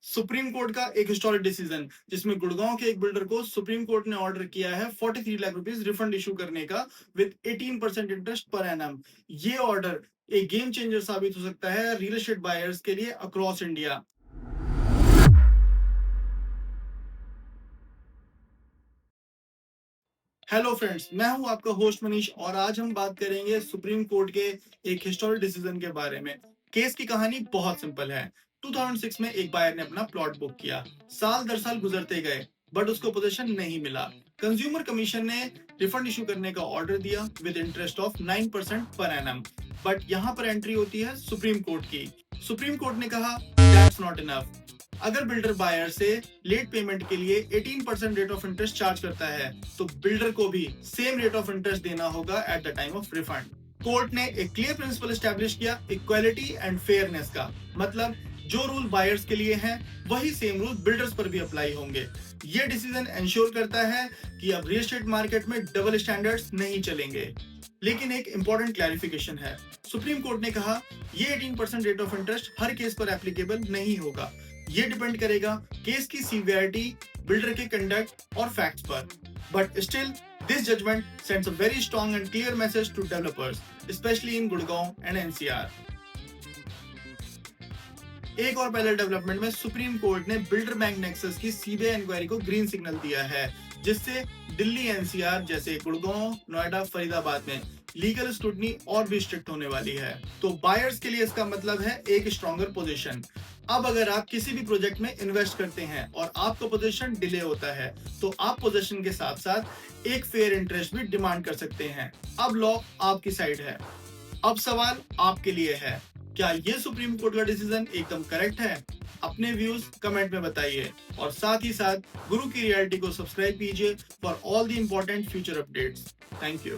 Supreme court का एक historic decision जिसमें गुड़गांव के एक बिल्डर को सुप्रीम कोर्ट ने ऑर्डर किया है 43 लाख रुपीस रिफंड इशू करने का विद 18% इंटरेस्ट पर एनम। ये ऑर्डर एक गेम चेंजर साबित हो सकता है रियल एस्टेट बायर्स के लिए अक्रॉस इंडिया। हेलो फ्रेंड्स, मैं हूं आपका होस्ट मनीष और आज हम बात करेंगे सुप्रीम कोर्ट के एक हिस्टोरिक डिसीजन के बारे में। केस की कहानी बहुत सिंपल है। 2006 में एक बायर ने अपना प्लॉट बुक किया। साल दर साल गुजरते गए बट उसको पोजीशन नहीं मिला। कंज्यूमर कमीशन ने रिफंड इशू करने का ऑर्डर दिया with interest of 9% per annum. But यहाँ पर एंट्री होती है सुप्रीम कोर्ट की। सुप्रीम कोर्ट ने कहा दैट्स नॉट इनफ। अगर बिल्डर बायर से लेट पेमेंट के लिए 18% रेट ऑफ इंटरेस्ट चार्ज करता है तो बिल्डर को भी सेम रेट ऑफ इंटरेस्ट देना होगा at the time of refund. Court ने एक क्लियर प्रिंसिपल एस्टैब्लिश किया इक्वालिटी एंड फेयरनेस का। मतलब जो रूल बायर्स के लिए हैं वही सेम रूल बिल्डर्स पर भी अप्लाई होंगे। ये डिसीजन इंश्योर करता है कि अब रियल एस्टेट मार्केट में डबल स्टैंडर्ड्स नहीं चलेंगे। लेकिन एक इंपॉर्टेंट क्लैरिफिकेशन है। सुप्रीम कोर्ट ने कहा ये 18% रेट ऑफ इंटरेस्ट हर केस पर एप्लीकेबल नहीं होगा। ये डिपेंड करेगा केस की सीवियरिटी, बिल्डर के कंडक्ट और फैक्ट्स पर। But still this judgment sends a very strong and clear message to developers specially in Gurgaon and NCR. एक और पहले डेवलपमेंट में सुप्रीम कोर्ट ने बिल्डर बैंक नेक्सस की सीबीआई इंक्वायरी को ग्रीन सिग्नल दिया है, जिससे दिल्ली एनसीआर जैसे गुड़गांव, नोएडा, फरीदाबाद में लीगल स्क्रूटनी और भी स्ट्रिक्ट होने वाली है। तो बायर्स के लिए इसका मतलब है एक स्ट्रॉन्गर पोजीशन। अब अगर आप किसी भी प्रोजेक्ट में इन्वेस्ट करते हैं और आपका पोजीशन डिले होता है तो आप पोजीशन के साथ साथ एक फेयर इंटरेस्ट भी डिमांड कर सकते हैं। अब लॉ आपकी साइड है। अब सवाल आपके लिए है, क्या ये सुप्रीम कोर्ट का डिसीजन एकदम करेक्ट है? अपने व्यूज कमेंट में बताइए और साथ ही साथ गुरु की रियलिटी को सब्सक्राइब कीजिए for all the important future updates. Thank you.